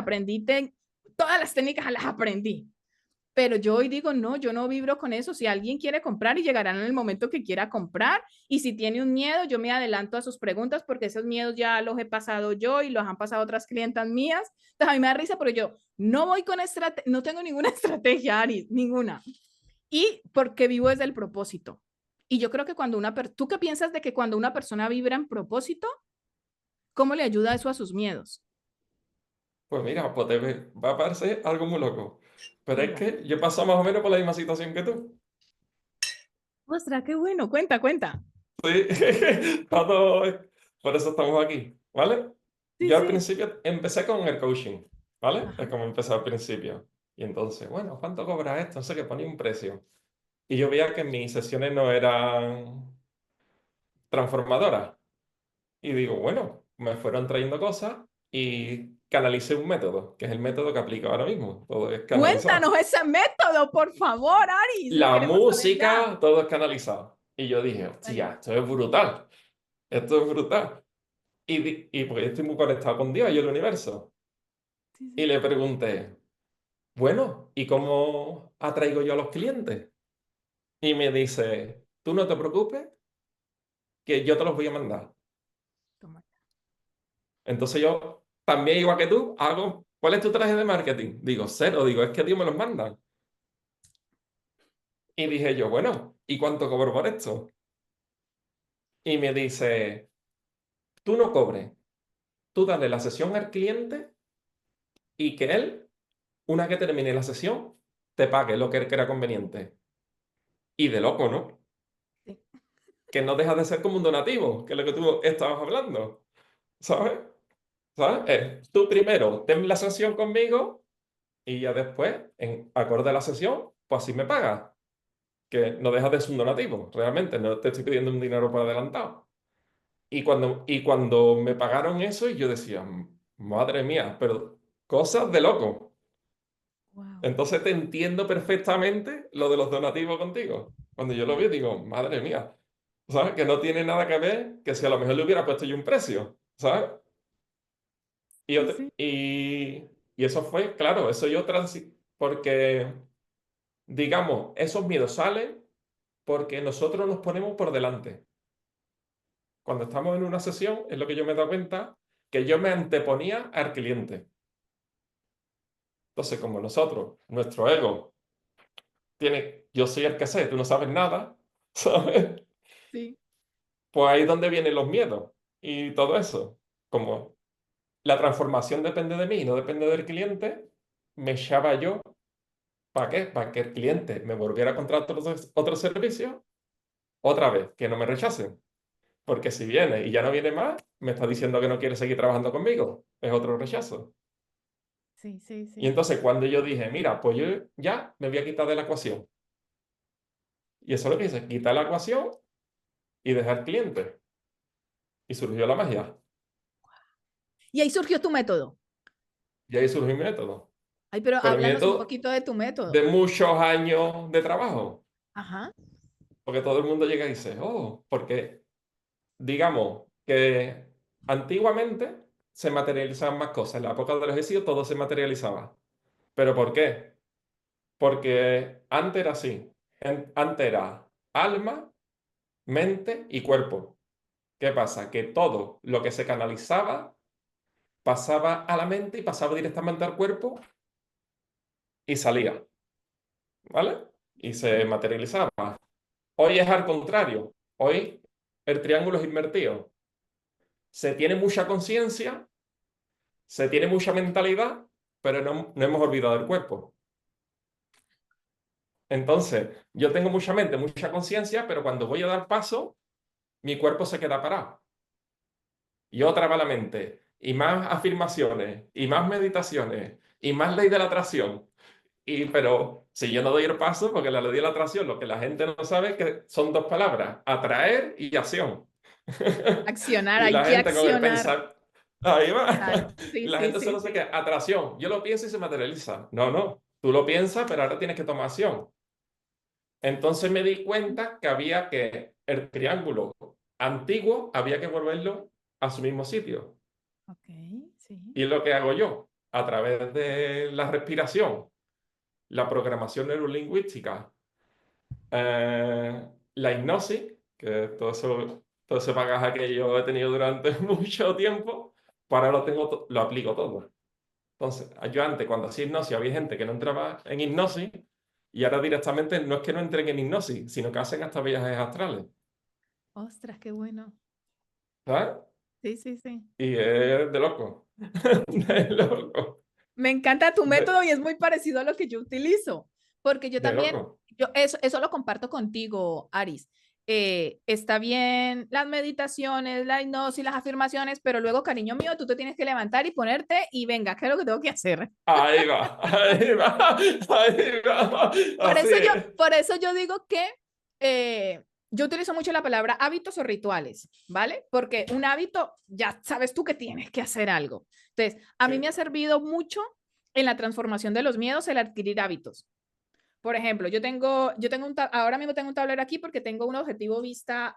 todas las técnicas las aprendí, Pero yo hoy digo, no, yo no vibro con eso. Si alguien quiere comprar y llegarán en el momento que quiera comprar, y si tiene un miedo, yo me adelanto a sus preguntas porque esos miedos ya los he pasado yo y los han pasado otras clientas mías. Entonces a mí me da risa porque yo no voy con estrategia, no tengo ninguna estrategia, Ari, ninguna. Y porque vivo desde el propósito. Y yo creo que cuando ¿tú qué piensas de que cuando una persona vibra en propósito, cómo le ayuda eso a sus miedos? Pues mira, pues va a parecer algo muy loco. Pero es Diga. que yo he pasado más o menos por la misma situación que tú. Ostras, qué bueno, cuenta, cuenta. Sí, por eso estamos aquí, ¿vale? Sí, Yo al sí. principio empecé con el coaching, ¿vale? Ajá. Es como empecé al principio. Y entonces, bueno, ¿cuánto cobra esto? No sé qué, ponía un precio. Y yo veía que mis sesiones no eran transformadoras. Y digo, bueno, me fueron trayendo cosas y canalicé un método, que es el método que aplico ahora mismo. Todo es canalizado. Cuéntanos ese método, por favor, Aris, lo La queremos saber ya. música, todo es canalizado. Y yo dije, hostia, esto es brutal. Esto es brutal. Y porque yo estoy muy conectado con Dios y el universo. Sí, Y sí. le pregunté, bueno, ¿y cómo atraigo yo a los clientes? Y me dice, tú no te preocupes, que yo te los voy a mandar. Toma. Entonces yo, también igual que tú, hago, ¿cuál es tu traje de marketing? Digo, cero, digo, es que Dios me los manda. Y dije yo, bueno, ¿y cuánto cobro por esto? Y me dice, tú no cobres, tú dale la sesión al cliente y que él, una que termine la sesión, te pague lo que él crea conveniente. Y de loco, ¿no? Sí, Que no deja de ser como un donativo, que es lo que tú estabas hablando, ¿sabes? ¿Sabes? Tú primero ten la sesión conmigo y ya después, en acorde a la sesión, pues así me pagas. Que no deja de ser un donativo, realmente, no te estoy pidiendo un dinero por adelantado. Y cuando me pagaron eso, yo decía, madre mía, pero cosas de loco. wow. Entonces te entiendo perfectamente lo de los donativos contigo. Cuando yo lo vi, digo, madre mía, ¿sabes? Que no tiene nada que ver que si a lo mejor le hubiera puesto yo un precio, ¿sabes? Y, Sí, ot- sí. y, y eso fue, claro, eso yo porque, digamos, esos miedos salen porque nosotros nos ponemos por delante. Cuando estamos en una sesión, es lo que yo me he dado cuenta, que yo me anteponía al cliente. Entonces, como nosotros, nuestro ego, tiene, yo soy el que sé, tú no sabes nada, ¿sabes? Sí. Pues ahí es donde vienen los miedos y todo eso. Como la transformación depende de mí, no depende del cliente, me echaba yo, ¿para qué? Para que el cliente me volviera a contratar otro servicio, otra vez, que no me rechacen. Porque si viene y ya no viene más, me está diciendo que no quiere seguir trabajando conmigo. Es otro rechazo. Sí, sí, Y sí. entonces cuando yo dije, mira, pues yo ya me voy a quitar de la ecuación. Y eso es lo que hice, quitar la ecuación y dejar cliente. Y surgió la magia. Y ahí surgió tu método. Y ahí surgió mi método. Ay, pero Pero mi háblanos un método poquito de tu de método. muchos años de trabajo. Ajá. Porque todo el mundo llega y dice, oh, porque digamos que antiguamente se materializaban más cosas. En la época de los egipcios todo se materializaba. ¿Pero por qué? Porque antes era así. Antes era alma, mente y cuerpo. ¿Qué pasa? Que todo lo que se canalizaba pasaba a la mente y pasaba directamente al cuerpo y salía, ¿vale? Y se materializaba. Hoy es al contrario. Hoy el triángulo es invertido. Se tiene mucha conciencia, se tiene mucha mentalidad, pero no hemos olvidado el cuerpo. Entonces, yo tengo mucha mente, mucha conciencia, pero cuando voy a dar paso, mi cuerpo se queda parado. Y otra va la mente. Y más afirmaciones, y más meditaciones, y más ley de la atracción. Pero si yo no doy el paso, porque la ley de la atracción, lo que la gente no sabe es que son dos palabras, atraer y acción. Accionar, Y hay la que gente con el accionar. pensar, ahí Total. va. Y Sí, la sí, gente sí, solo se sí. queda, atracción. Yo lo pienso y se materializa. No, no. Tú lo piensas, pero ahora tienes que tomar acción. Entonces me di cuenta que había que el triángulo antiguo había que volverlo a su mismo sitio. Ok, sí. Y es lo que hago yo, a través de la respiración la programación neurolingüística, la hipnosis, que todo ese bagaje que yo he tenido durante mucho tiempo, pues ahora lo aplico todo. Entonces, yo antes, cuando hacía hipnosis, había gente que no entraba en hipnosis y ahora directamente no es que no entren en hipnosis, sino que hacen hasta viajes astrales, Ostras, qué bueno. ¿sabes? Sí, sí, sí. Y es de loco, de loco, Me encanta tu método y de, es muy parecido a lo que yo utilizo, porque yo de también, loco. eso lo comparto contigo, Aris. Está bien las meditaciones, la hipnosis, las afirmaciones, pero luego, cariño mío, tú te tienes que levantar y ponerte y venga, ¿qué es lo que tengo que hacer? Ahí va, ahí va, ahí va, así es. Por eso yo digo que yo utilizo mucho la palabra hábitos o rituales, ¿vale? Porque un hábito, ya sabes tú que tienes que hacer algo. Entonces, a mí me ha Sí, servido mucho en la transformación de los miedos el adquirir hábitos. Por ejemplo, ahora mismo tengo un tablero aquí porque tengo un objetivo vista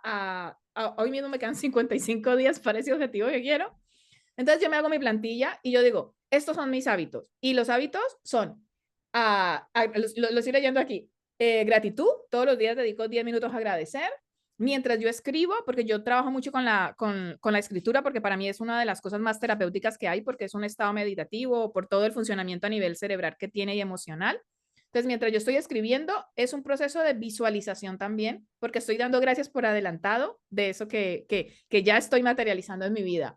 hoy mismo me quedan 55 días para ese objetivo que quiero. Entonces yo me hago mi plantilla y yo digo, estos son mis hábitos. Y los hábitos son, lo estoy leyendo aquí, gratitud, todos los días dedico 10 minutos a agradecer. Mientras yo escribo, porque yo trabajo mucho con la escritura, porque para mí es una de las cosas más terapéuticas que hay, porque es un estado meditativo, por todo el funcionamiento a nivel cerebral que tiene y emocional. Entonces, mientras yo estoy escribiendo, es un proceso de visualización también, porque estoy dando gracias por adelantado de eso que ya estoy materializando en mi vida.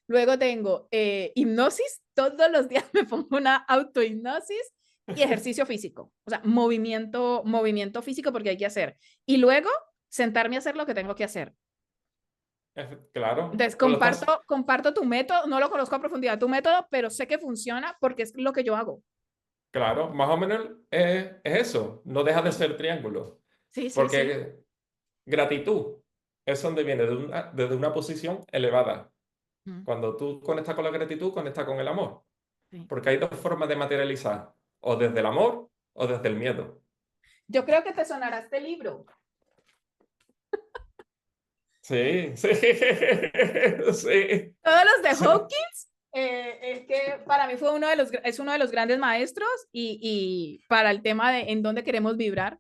Luego tengo hipnosis, todos los días me pongo una autohipnosis y ejercicio físico, o sea, movimiento físico porque hay que hacer. Y luego sentarme a hacer lo que tengo que hacer. claro, Entonces, pues lo estás, comparto tu método, no lo conozco a profundidad tu método, pero sé que funciona porque es lo que yo hago. claro, más o menos es eso, no deja de ser triángulo, Sí, sí, sí. porque gratitud es donde viene desde una posición elevada. Mm, Cuando tú conectas con la gratitud, conectas con el amor, sí. porque hay dos formas de materializar, o desde el amor o desde el miedo. Yo creo que te sonará este libro. Sí, sí, sí, Todos los de sí, Hawkins, es que para mí es uno de los grandes maestros y para el tema de en dónde queremos vibrar.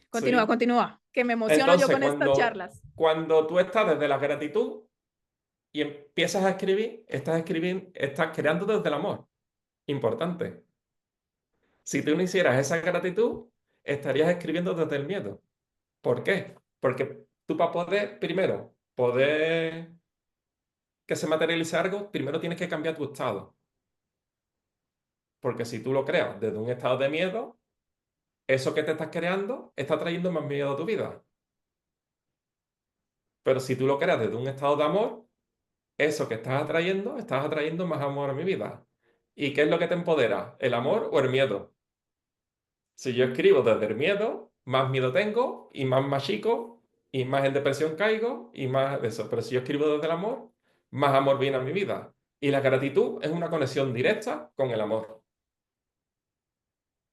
Continúa, sí. continúa, que me emociono yo Entonces, con estas charlas. cuando tú estás desde la gratitud y empiezas a escribir, estás creando desde el amor. Importante. Si tú no hicieras esa gratitud, estarías escribiendo desde el miedo. ¿Por qué? Porque tú para poder que se materialice algo, primero tienes que cambiar tu estado. Porque si tú lo creas desde un estado de miedo, eso que te estás creando está trayendo más miedo a tu vida. Pero si tú lo creas desde un estado de amor, eso que estás atrayendo más amor a mi vida. ¿Y qué es lo que te empodera? ¿El amor o el miedo? Si yo escribo desde el miedo, más miedo tengo y más machico y más en depresión caigo y más de eso. Pero si yo escribo desde el amor, más amor viene a mi vida. Y la gratitud es una conexión directa con el amor.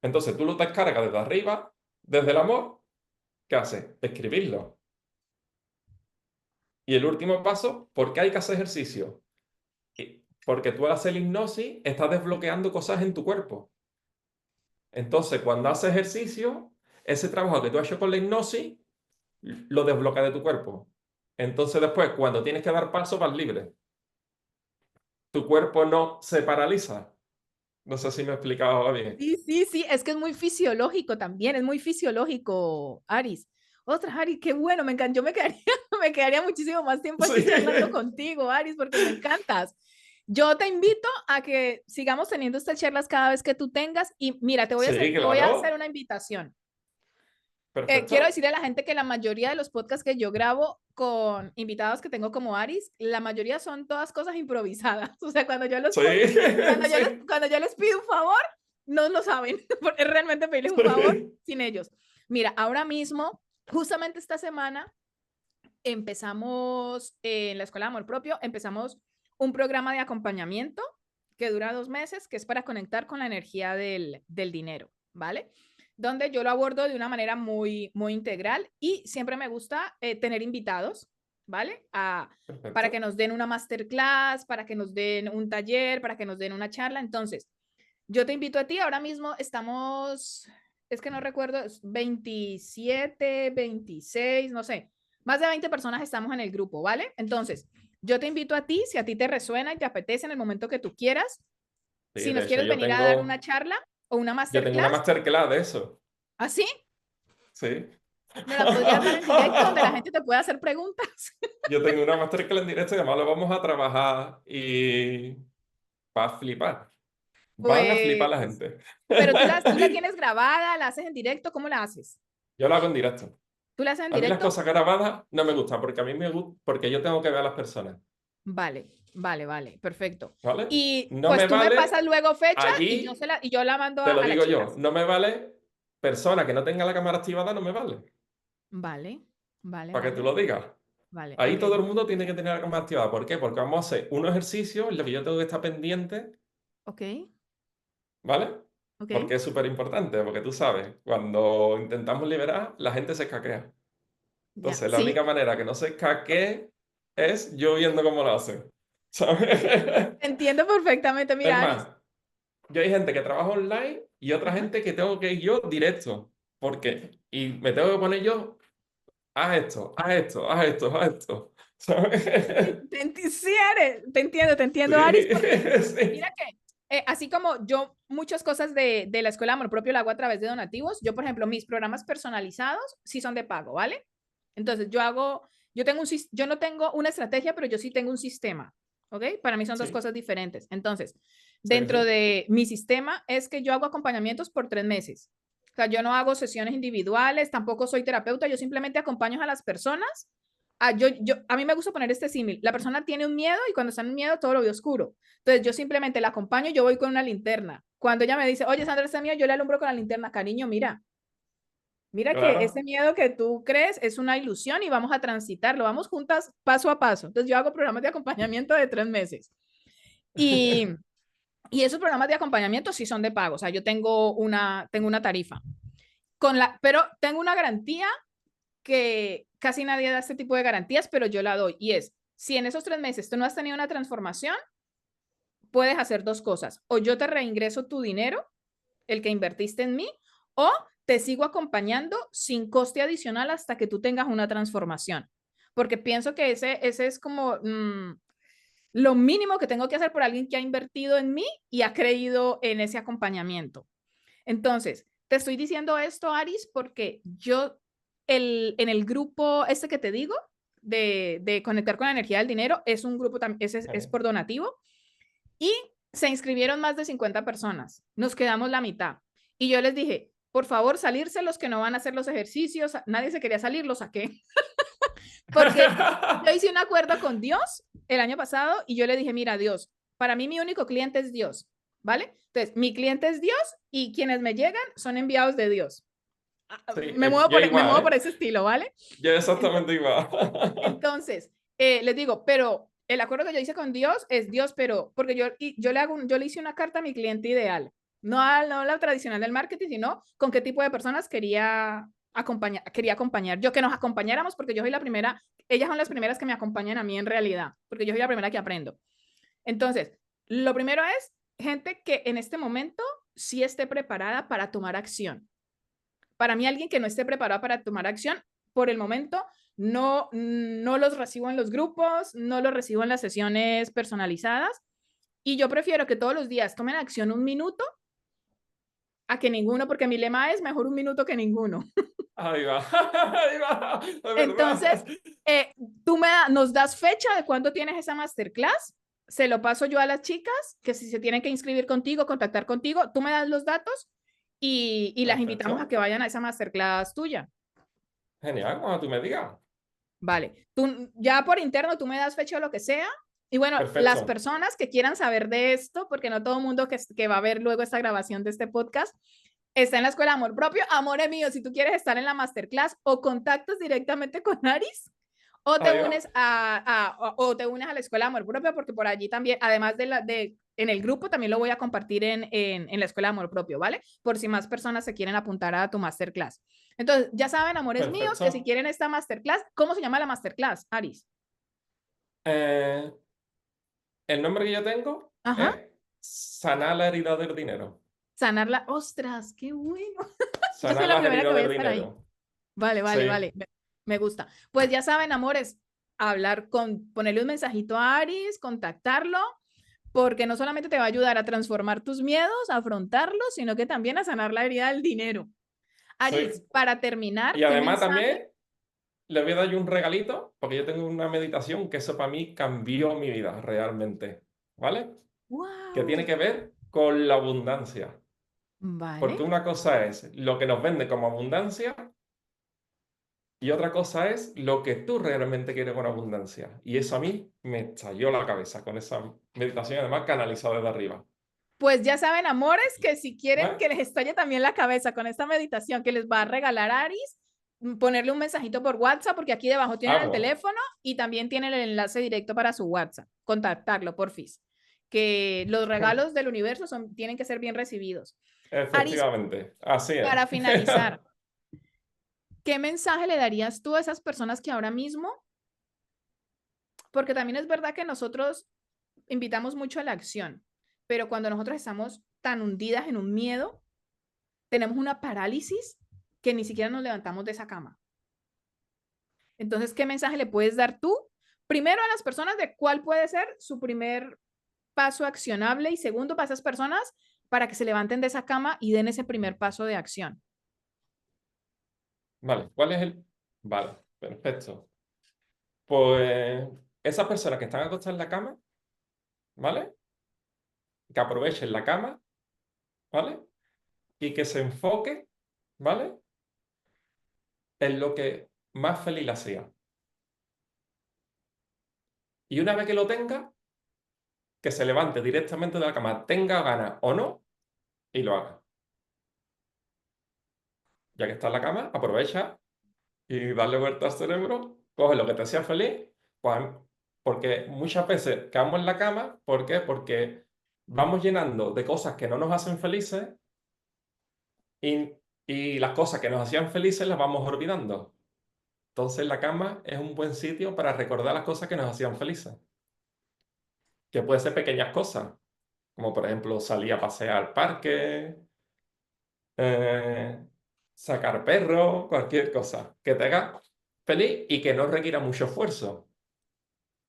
Entonces tú lo descargas desde arriba, desde el amor, ¿qué haces? Escribirlo. Y el último paso, ¿por qué hay que hacer ejercicio? Porque tú al hacer hipnosis estás desbloqueando cosas en tu cuerpo. Entonces, cuando haces ejercicio, ese trabajo que tú has hecho con la hipnosis lo desbloquea de tu cuerpo. Entonces, después, cuando tienes que dar paso, vas libre. Tu cuerpo no se paraliza. No sé si me he explicado bien. Sí, sí, sí, es que es muy fisiológico también, es muy fisiológico, Aris. Ostras, Aris, qué bueno, me encanta. Yo me quedaría, me quedaría muchísimo más tiempo Sí, aquí charlando contigo, Aris, porque me encantas. Yo te invito a que sigamos teniendo estas charlas cada vez que tú tengas y mira, sí, te voy a hacer claro. una invitación. Quiero Perfecto. decirle a la gente que la mayoría de los podcasts que yo grabo con invitados que tengo como Aris, la mayoría son todas cosas improvisadas. O sea, Sí, sí, cuando yo les pido un favor, no lo saben, porque es realmente pedirles un favor sí. sin ellos. Mira, ahora mismo, justamente esta semana, empezamos en la Escuela de Amor Propio, empezamos un programa de acompañamiento que dura 2 meses, que es para conectar con la energía del dinero, ¿vale? Donde yo lo abordo de una manera muy integral y siempre me gusta tener invitados, ¿vale? Para que Perfecto. nos den una masterclass, para que nos den un taller, para que nos den una charla. Entonces, Yo te invito a ti, ahora mismo estamos, es que no recuerdo, 27, 26, no sé, más de 20 personas estamos en el grupo, ¿vale? Entonces, yo te invito a ti, si a ti te resuena y te apetece en el momento que tú quieras, Sí, si de nos hecho, quieres venir a dar una charla o una yo tengo una masterclass, masterclass de eso. así, Sí. me la podrías dar en directo donde la gente te pueda hacer preguntas. Yo tengo una masterclass en directo y además lo vamos a trabajar y va a flipar. Van a flipar la Pues, gente. pero tú la tienes grabada, la haces en directo, ¿cómo la haces? Yo lo hago en directo. ¿Tú la haces en A mí las directo? cosas grabadas no me gustan porque a mí me gusta, porque yo tengo que ver a las personas, Vale, vale, vale, perfecto. ¿vale? Y No pues me tú me vale pasas luego fecha allí, y yo la mando te lo a las digo yo, chicas. no me vale persona que no tenga la cámara activada, no me vale, Vale, vale, para que tú vale, lo digas. vale, Ahí ok, todo el mundo tiene que tener la cámara activada. ¿Por qué? Porque vamos a hacer un ejercicio en lo que yo tengo que estar pendiente, ok, ¿vale? ok. Porque es súper importante, porque tú sabes, cuando intentamos liberar, la gente se escaquea. Ya, Entonces, la sí, única manera que no se escaquee es yo viendo cómo lo hacen, ¿sabes? entiendo perfectamente. Es Mira, más, Aris. yo hay gente que trabaja online y otra Ajá. gente que tengo que ir yo directo. ¿Por qué? Y me tengo que poner yo, haz esto, haz esto, haz esto, haz esto. ¿Sabes? Sí, te entiendo, Aris, Sí, porque mira sí, que así como yo muchas cosas de la Escuela de Amor Propio lo hago a través de donativos, yo, por ejemplo, mis programas personalizados sí son de pago, ¿vale? Entonces, yo no tengo una estrategia, pero yo sí tengo un sistema, ¿ok? Para mí son dos sí, cosas diferentes. Entonces, sí, dentro sí. de mi sistema es que yo hago acompañamientos por 3 meses. O sea, yo no hago sesiones individuales, tampoco soy terapeuta, yo simplemente acompaño a las personas. A mí me gusta poner este símil. La persona tiene un miedo y cuando está en un miedo todo lo ve oscuro. Entonces yo simplemente la acompaño, yo voy con una linterna. Cuando ella me dice, oye, Sandra, está miedo, yo le alumbro con la linterna. Cariño, mira que ese Claro. miedo que tú crees es una ilusión y vamos a transitarlo, vamos juntas paso a paso. Entonces yo hago programas de acompañamiento de 3 meses. Y, y esos programas de acompañamiento sí son de pago. O sea, yo tengo una tarifa. Pero tengo una garantía que casi nadie da este tipo de garantías, pero yo la doy. Y es, si en esos 3 meses tú no has tenido una transformación, puedes hacer dos cosas. O yo te reingreso tu dinero, el que invertiste en mí, o te sigo acompañando sin coste adicional hasta que tú tengas una transformación. Porque pienso que ese es como lo mínimo que tengo que hacer por alguien que ha invertido en mí y ha creído en ese acompañamiento. Entonces, te estoy diciendo esto, Aris, porque en el grupo este que te digo, de conectar con la energía del dinero, es un grupo, es por donativo, y se inscribieron más de 50 personas. Nos quedamos la mitad. Y yo les dije, por favor, salirse los que no van a hacer los ejercicios. Nadie se quería salir, lo saqué. Porque yo hice un acuerdo con Dios el año pasado y yo le dije, mira, Dios, para mí mi único cliente es Dios, ¿vale? Entonces, mi cliente es Dios y quienes me llegan son enviados de Dios. Sí, yo Me igual, muevo por ¿eh? ese estilo, ¿vale? Yo Entonces, exactamente igual. entonces les digo, pero el acuerdo que yo hice con Dios es Dios, pero porque yo le hice una carta a mi cliente ideal, no la tradicional del marketing, sino con qué tipo de personas quería acompañar, yo que nos acompañáramos, porque yo soy la primera, ellas son las primeras que me acompañan a mí en realidad, porque yo soy la primera que aprendo. Entonces, lo primero es gente que en este momento sí esté preparada para tomar acción. Para mí, alguien que no esté preparado para tomar acción, por el momento, no los recibo en los grupos, no los recibo en las sesiones personalizadas. Y yo prefiero que todos los días tomen acción 1 minuto a que ninguno, porque mi lema es mejor 1 minuto que ninguno. Ahí va, ahí va, es Entonces, verdad. eh, nos das fecha de cuándo tienes esa masterclass, se lo paso yo a las chicas, que si se tienen que inscribir contigo, contactar contigo, tú me das los datos y las invitamos a Perfecto. que vayan a esa masterclass tuya. Genial, cuando tú me digas. Vale, tú ya por interno tú me das fecha o lo que sea. Y bueno, las Perfecto. personas que quieran saber de esto, porque no todo el mundo que va a ver luego esta grabación de este podcast está en la Escuela de Amor Propio. Amor mío, si tú quieres estar en la masterclass o contactas directamente con Aris o te Ahí va. unes o te unes a la Escuela de Amor Propio, porque por allí también, además en el grupo, también lo voy a compartir en la Escuela de Amor Propio, ¿vale? Por si más personas se quieren apuntar a tu masterclass. Entonces, ya saben, amores míos, que si Perfecto. quieren esta masterclass, ¿cómo se llama la masterclass, Aris? Eh, el nombre que yo tengo Ajá, es sanar la herida del dinero. Sanarla. ¡Ostras! ¡Qué bueno! Yo soy Sanar la las primera que heridas voy a del estar ahí. dinero. Vale, Sí, vale, vale. Me gusta. Pues ya saben, amores, ponerle un mensajito a Aris, contactarlo, porque no solamente te va a ayudar a transformar tus miedos, a afrontarlos, sino que también a sanar la herida del dinero. Aris, sí. para terminar, Y ¿qué además mensaje? también le voy a dar yo un regalito, porque yo tengo una meditación que eso para mí cambió mi vida realmente, ¿vale? Que tiene ¡Wow! que ver con la abundancia. Vale. Porque una cosa es lo que nos vende como abundancia y otra cosa es lo que tú realmente quieres con abundancia. Y eso a mí me estalló la cabeza con esa meditación, además canalizada desde arriba. Pues ya saben, amores, que si quieren ¿Vale? que les estalle también la cabeza con esta meditación que les va a regalar Aris, ponerle un mensajito por WhatsApp, porque aquí debajo tienen el Hago, teléfono y también tienen el enlace directo para su WhatsApp. Contactarlo, porfis. Que los regalos del universo tienen que ser bien recibidos. Aris, efectivamente, así es. para finalizar, ¿qué mensaje le darías tú a esas personas que ahora mismo, porque también es verdad que nosotros invitamos mucho a la acción, pero cuando nosotros estamos tan hundidas en un miedo, tenemos una parálisis que ni siquiera nos levantamos de esa cama. Entonces, ¿qué mensaje le puedes dar tú? Primero a las personas de cuál puede ser su primer paso accionable y segundo para esas personas para que se levanten de esa cama y den ese primer paso de acción. Vale, ¿cuál es el...? Vale, perfecto. Pues esas personas que están acostadas en la cama, ¿vale? Que aprovechen la cama, ¿vale? Y que se enfoque, ¿vale? En lo que más feliz la hacía. Y una vez que lo tenga, que se levante directamente de la cama, tenga ganas o no, y lo haga. Ya que está en la cama, aprovecha y darle vuelta al cerebro, coge lo que te hacía feliz, pues, porque muchas veces quedamos en la cama, ¿por qué? Porque vamos llenando de cosas que no nos hacen felices y, y las cosas que nos hacían felices las vamos olvidando. Entonces la cama es un buen sitio para recordar las cosas que nos hacían felices, que pueden ser pequeñas cosas, como por ejemplo salir a pasear al parque, eh, sacar perro, cualquier cosa que te haga feliz y que no requiera mucho esfuerzo.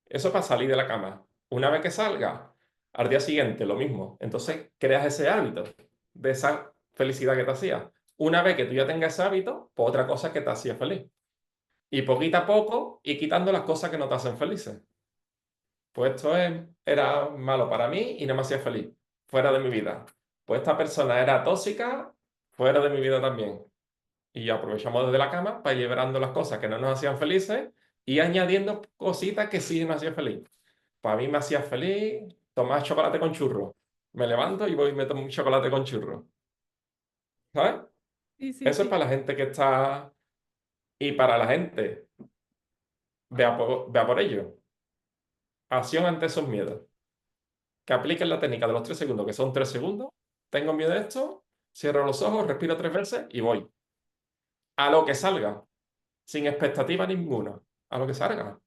Eso para salir de la cama. Una vez que salga, al día siguiente lo mismo. Entonces creas ese hábito de esa felicidad que te hacía. Una vez que tú ya tengas ese hábito, pues otra cosa es que te hacía feliz. Y poquito a poco y quitando las cosas que no te hacen felices. Pues era malo para mí y no me hacía feliz. Fuera de mi vida. Pues esta persona era tóxica, fuera de mi vida también. Y aprovechamos desde la cama para ir liberando las cosas que no nos hacían felices y añadiendo cositas que sí nos hacían feliz. Para mí me hacía feliz tomar chocolate con churro. Me levanto y voy y me tomo un chocolate con churro. ¿Sabes? Sí, sí, Eso es sí. para la gente que está... Y para la gente, vea por ello. Acción ante esos miedos. Que apliquen la técnica de los 3 segundos, que son 3 segundos. Tengo miedo de esto, cierro los ojos, respiro 3 veces y voy. A lo que salga, sin expectativa ninguna. A lo que salga.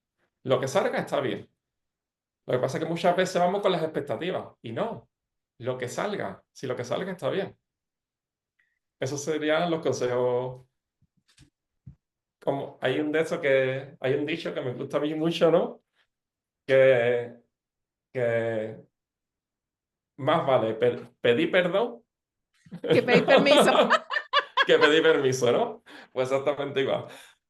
Lo que salga está bien. Lo que pasa es que muchas veces vamos con las expectativas y no. Lo que salga, si lo que salga está bien. Esos serían los consejos. Como hay un de esos que hay un dicho que me gusta a mí mucho, ¿no? Que, que más vale pedir perdón Que pedí permiso. que pedir permiso, ¿no? Pues exactamente igual.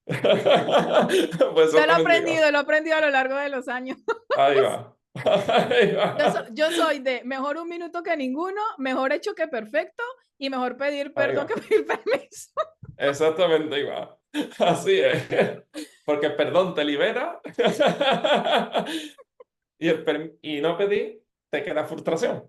Pues Yo exactamente igual. lo he aprendido a lo largo de los años. Ahí va. Ahí va. Yo soy de mejor un minuto que ninguno, mejor hecho que perfecto y mejor pedir Ahí perdón que va. pedir permiso. Exactamente igual. Así es. Porque el perdón te libera y no pedir te queda frustración.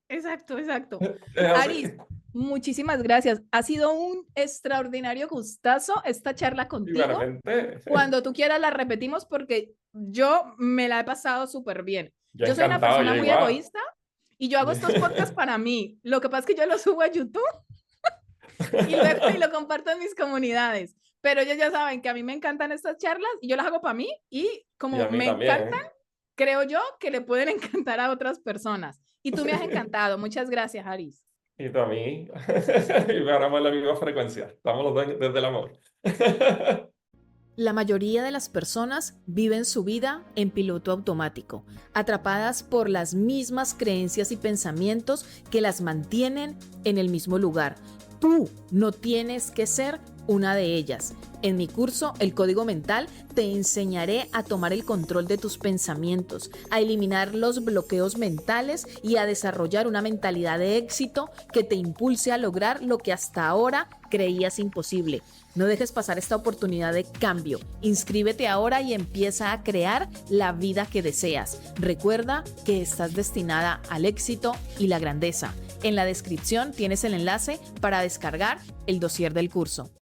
Exacto, exacto. Es así. Aris, muchísimas gracias. Ha sido un extraordinario gustazo esta charla contigo. Igualmente. Cuando tú quieras la repetimos porque yo me la he pasado súper bien. Yo Yo soy una encantado, persona yo muy igual. egoísta y yo hago estos podcasts para mí. Lo que pasa es que yo los subo a YouTube y luego y lo comparto en mis comunidades. Pero ellos ya saben que a mí me encantan estas charlas y yo las hago para mí y Y como a mí me también, encantan, ¿eh? creo yo que le pueden encantar a otras personas. Y tú me has encantado. Muchas gracias, Aris. Y tú a mí. Y paramos en la misma frecuencia. Estamos los dos desde el amor. La mayoría de las personas viven su vida en piloto automático, atrapadas por las mismas creencias y pensamientos que las mantienen en el mismo lugar. Tú no tienes que ser una de ellas. En mi curso, El Código Mental, te enseñaré a tomar el control de tus pensamientos, a eliminar los bloqueos mentales y a desarrollar una mentalidad de éxito que te impulse a lograr lo que hasta ahora creías imposible. No dejes pasar esta oportunidad de cambio. Inscríbete ahora y empieza a crear la vida que deseas. Recuerda que estás destinada al éxito y la grandeza. En la descripción tienes el enlace para descargar el dossier del curso.